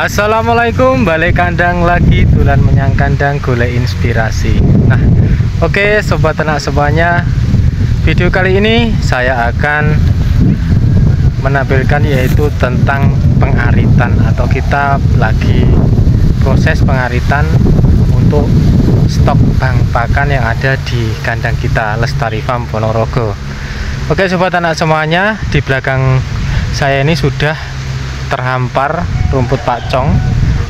Assalamualaikum, balik kandang lagi, tulan menyang kandang golek inspirasi. Nah, oke sobat ternak semuanya, video kali ini saya akan menampilkan yaitu tentang pengaritan, atau kita lagi proses pengaritan untuk stok bang pakan yang ada di kandang kita Lestari Farm Ponorogo. Oke sobat ternak semuanya, di belakang saya ini sudah terhampar rumput pakcong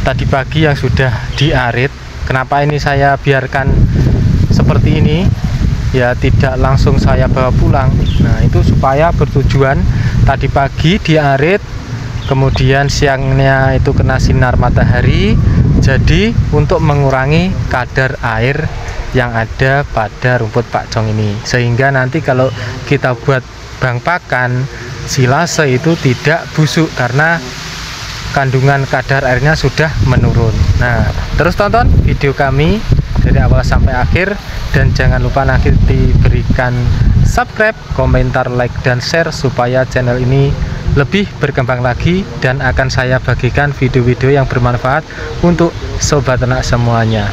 tadi pagi yang sudah diarit. Kenapa ini saya biarkan seperti ini, ya tidak langsung saya bawa pulang. Nah itu supaya bertujuan, tadi pagi diarit, kemudian siangnya itu kena sinar matahari, jadi untuk mengurangi kadar air yang ada pada rumput pakcong ini, sehingga nanti kalau kita buat bang pakan silase itu tidak busuk karena kandungan kadar airnya sudah menurun. Nah, terus tonton video kami dari awal sampai akhir, dan jangan lupa nanti diberikan subscribe, komentar, like, dan share supaya channel ini lebih berkembang lagi dan akan saya bagikan video-video yang bermanfaat untuk sobat ternak semuanya.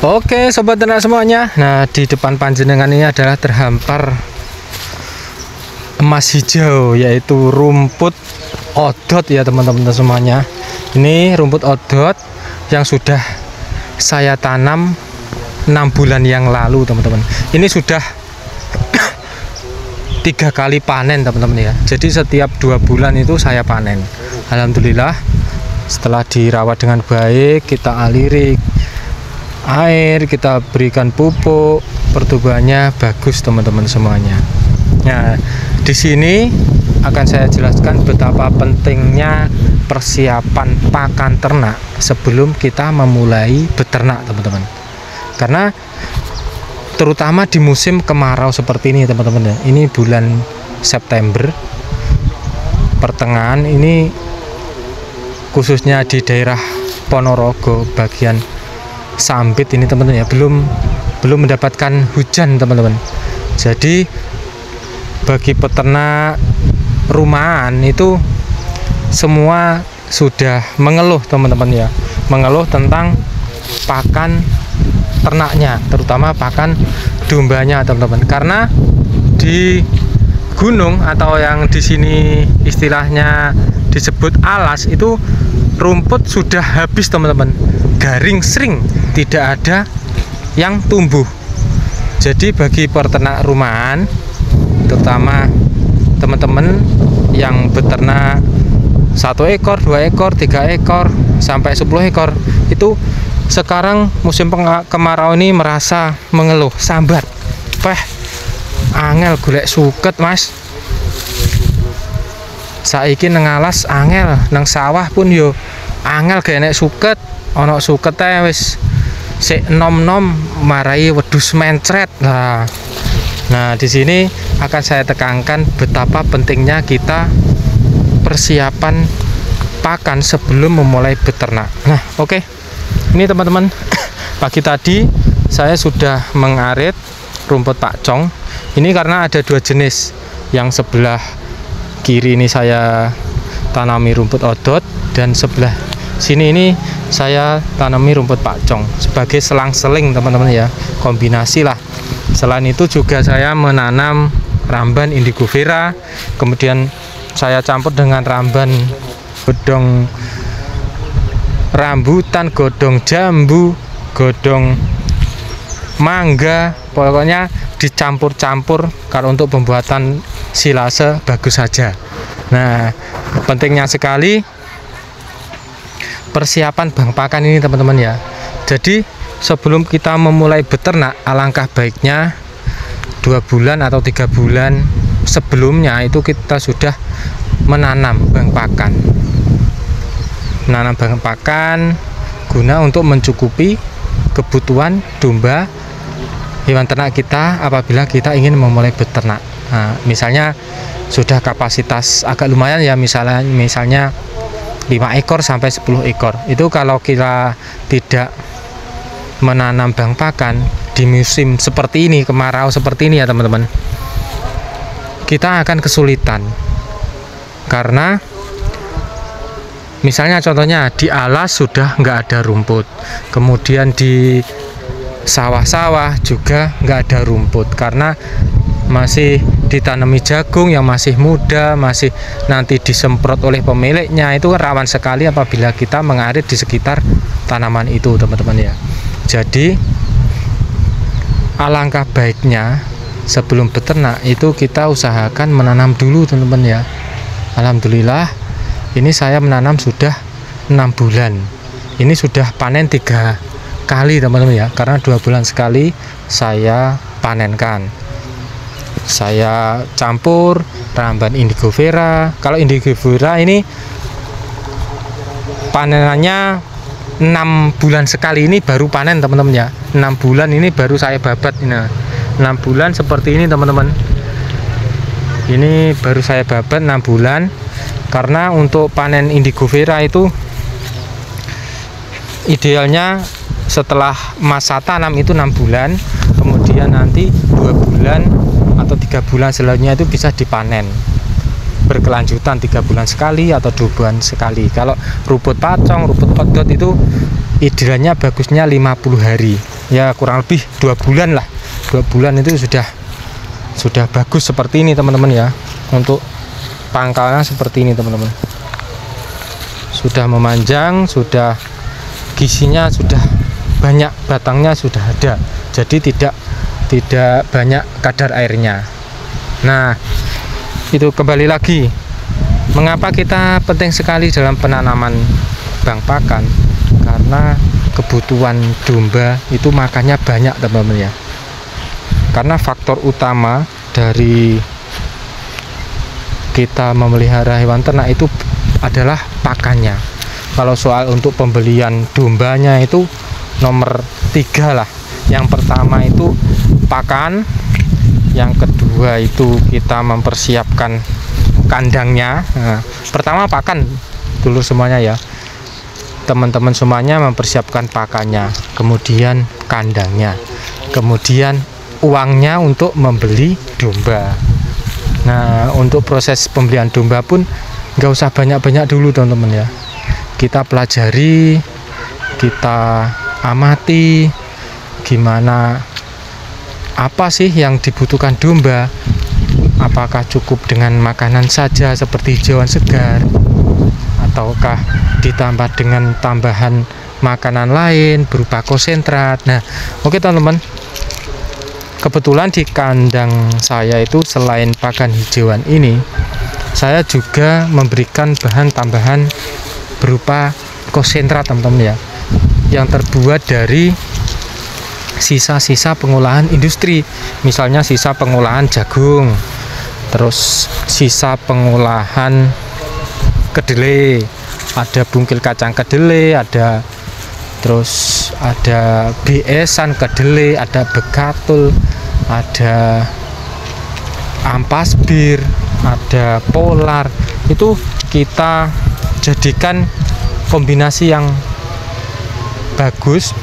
Oke sobat ternak semuanya, nah di depan panjenengan ini adalah terhampar emas hijau, yaitu rumput odot ya teman-teman semuanya. Ini rumput odot yang sudah saya tanam 6 bulan yang lalu teman-teman. Ini sudah 3 kali panen teman-teman ya. Jadi setiap 2 bulan itu saya panen. Alhamdulillah setelah dirawat dengan baik, kita aliri air, kita berikan pupuk, pertumbuhannya bagus teman-teman semuanya. Nah, di sini akan saya jelaskan betapa pentingnya persiapan pakan ternak sebelum kita memulai beternak teman-teman. Karena terutama di musim kemarau seperti ini teman-teman ya. Ini bulan September pertengahan ini, khususnya di daerah Ponorogo bagian Sambit ini teman-teman ya, belum mendapatkan hujan teman-teman. Jadi bagi peternak rumahan itu semua sudah mengeluh teman-teman ya, mengeluh tentang pakan ternaknya, terutama pakan dombanya teman-teman. Karena di gunung atau yang di sini istilahnya disebut alas itu rumput sudah habis teman-teman, garing sering, tidak ada yang tumbuh. Jadi bagi peternak rumahan, terutama teman-teman yang beternak 1 ekor, 2 ekor, 3 ekor, sampai 10 ekor, itu sekarang musim kemarau ini merasa mengeluh, sambat, angel golek suket mas, saiki nang alas angel, nang sawah pun yo angel gak enek suket, ono suket wis sik nom-nom marai wedhus mencret lah. Nah, di sini akan saya tekankan betapa pentingnya kita persiapan pakan sebelum memulai beternak. Nah, oke. Ini teman-teman, pagi tadi saya sudah mengarit rumput pakcong. Ini karena ada 2 jenis. Yang sebelah kiri ini saya tanami rumput odot, dan sebelah sini ini saya tanami rumput pakcong sebagai selang-seling teman-teman ya, kombinasi lah. Selain itu juga saya menanam ramban indigo vera, kemudian saya campur dengan ramban godong rambutan, godong jambu, godong mangga, pokoknya dicampur-campur kalau untuk pembuatan silase bagus saja. Nah, pentingnya sekali persiapan bang pakan ini teman-teman ya. Jadi sebelum kita memulai beternak, alangkah baiknya 2 bulan atau 3 bulan sebelumnya itu kita sudah menanam bang pakan. Menanam bang pakan guna untuk mencukupi kebutuhan domba hewan ternak kita apabila kita ingin memulai beternak. Nah, misalnya sudah kapasitas agak lumayan ya, misalnya 5 ekor sampai 10 ekor. Itu kalau kita tidak menanam bang pakan di musim seperti ini, kemarau seperti ini ya teman-teman, kita akan kesulitan karena Misalnya contohnya di alas sudah nggak ada rumput, kemudian di sawah-sawah juga nggak ada rumput karena masih ditanami jagung yang masih muda, masih nanti disemprot oleh pemiliknya. Itu rawan sekali apabila kita mengarit di sekitar tanaman itu, teman-teman ya. Jadi alangkah baiknya sebelum beternak itu kita usahakan menanam dulu, teman-teman ya. Alhamdulillah ini saya menanam sudah 6 bulan. Ini sudah panen 3 kali, teman-teman ya, karena 2 bulan sekali saya panenkan. Saya campur Ramban Indigo Vera. Kalau Indigo Vera ini panenannya 6 bulan sekali, ini baru panen, teman-teman ya. 6 bulan ini baru saya babat. Nah, 6 bulan seperti ini, teman-teman. Ini baru saya babat 6 bulan. Karena untuk panen Indigo Vera itu idealnya setelah masa tanam itu 6 bulan, kemudian nanti 2 bulan atau 3 bulan selanjutnya itu bisa dipanen berkelanjutan, 3 bulan sekali atau 2 bulan sekali. Kalau rumput pacong, rumput odot itu idealnya bagusnya 50 hari, ya kurang lebih 2 bulan lah. 2 bulan itu sudah bagus seperti ini, teman-teman ya. Untuk pangkalnya seperti ini, teman-teman, sudah memanjang, sudah gizinya sudah banyak, batangnya sudah ada, jadi tidak banyak kadar airnya. Nah, itu kembali lagi mengapa kita penting sekali dalam penanaman bang pakan, karena kebutuhan domba itu makannya banyak, teman-teman ya. Karena faktor utama dari kita memelihara hewan ternak itu adalah pakannya. Kalau soal untuk pembelian dombanya itu nomor 3 lah. Yang pertama itu pakan, yang kedua itu kita mempersiapkan kandangnya. Nah, pertama pakan dulu semuanya ya, teman-teman, semuanya mempersiapkan pakannya, kemudian kandangnya, kemudian uangnya untuk membeli domba. Nah, untuk proses pembelian domba pun nggak usah banyak-banyak dulu, teman-teman ya. Kita pelajari, kita amati gimana, apa sih yang dibutuhkan domba, apakah cukup dengan makanan saja seperti hijauan segar, ataukah ditambah dengan tambahan makanan lain berupa konsentrat. Nah, oke teman-teman, kebetulan di kandang saya itu selain pakan hijauan ini, saya juga memberikan bahan tambahan berupa konsentrat, teman-teman ya, yang terbuat dari sisa-sisa pengolahan industri. Misalnya sisa pengolahan jagung, terus sisa pengolahan kedelai, ada bungkil kacang kedelai, terus ada BS-an kedelai, ada begatul, ada ampas bir, ada polar. Itu kita jadikan kombinasi yang bagus,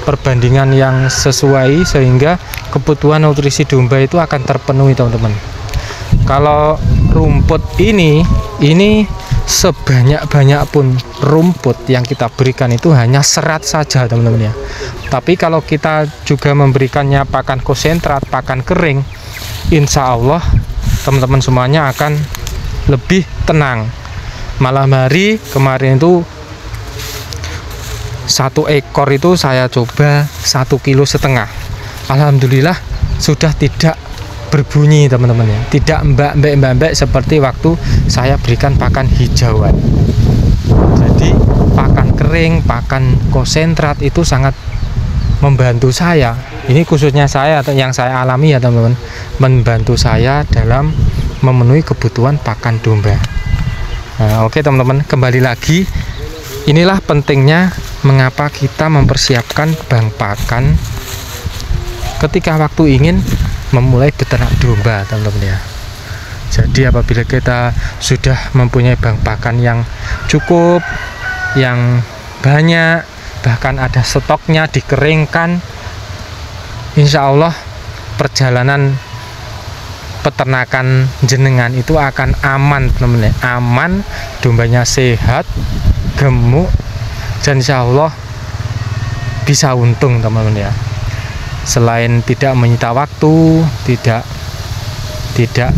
perbandingan yang sesuai, sehingga kebutuhan nutrisi domba itu akan terpenuhi, teman-teman. Kalau rumput ini sebanyak-banyak pun rumput yang kita berikan itu hanya serat saja, teman-teman ya. Tapi kalau kita juga memberikannya pakan konsentrat, pakan kering, insya Allah teman-teman semuanya akan lebih tenang. Malam hari kemarin itu 1 ekor itu saya coba 1,5 kilo. Alhamdulillah sudah tidak berbunyi, teman-teman ya, tidak mbak-mbak seperti waktu saya berikan pakan hijauan. Jadi pakan kering, pakan konsentrat itu sangat membantu saya. Ini khususnya saya yang saya alami ya, teman-teman, membantu saya dalam memenuhi kebutuhan pakan domba. Nah, oke teman-teman, kembali lagi, inilah pentingnya mengapa kita mempersiapkan bank pakan ketika waktu ingin memulai beternak domba, teman-teman ya. Jadi apabila kita sudah mempunyai bank pakan yang cukup, yang banyak, bahkan ada stoknya dikeringkan, insya Allah perjalanan peternakan jenengan itu akan aman teman-teman ya. Aman, dombanya sehat, gemuk, dan insya Allah bisa untung teman-teman ya. Selain tidak menyita waktu, tidak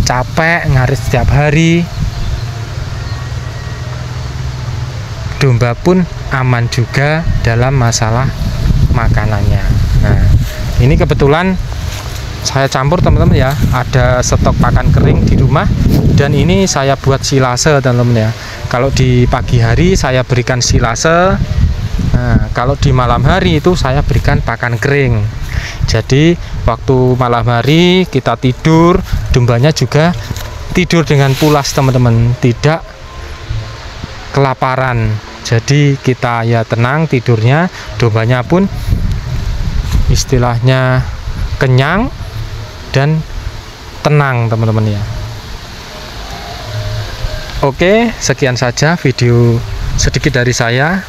capek ngarit setiap hari, domba pun aman juga dalam masalah makanannya. Nah, ini kebetulan saya campur teman-teman ya, ada stok pakan kering di rumah, dan ini saya buat silase teman-teman ya. Kalau di pagi hari saya berikan silase, nah kalau di malam hari itu saya berikan pakan kering. Jadi waktu malam hari kita tidur, dombanya juga tidur dengan pulas teman-teman, tidak kelaparan. Jadi kita ya tenang tidurnya, dombanya pun istilahnya kenyang dan tenang teman-teman ya. Oke, sekian saja video sedikit dari saya,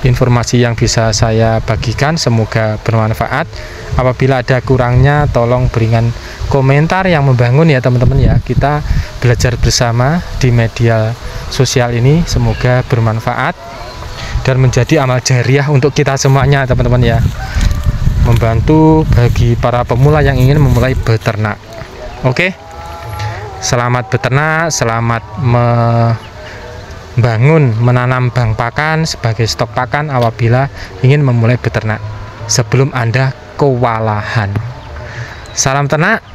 informasi yang bisa saya bagikan, semoga bermanfaat. Apabila ada kurangnya tolong berikan komentar yang membangun ya teman-teman ya. Kita belajar bersama di media sosial ini, semoga bermanfaat dan menjadi amal jariah untuk kita semuanya teman-teman ya, membantu bagi para pemula yang ingin memulai beternak. Oke, selamat beternak, selamat membangun, menanam bank pakan sebagai stok pakan apabila ingin memulai beternak sebelum Anda kewalahan. Salam ternak,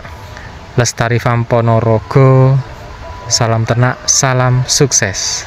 Lestari Farm Ponorogo. Salam ternak, salam sukses.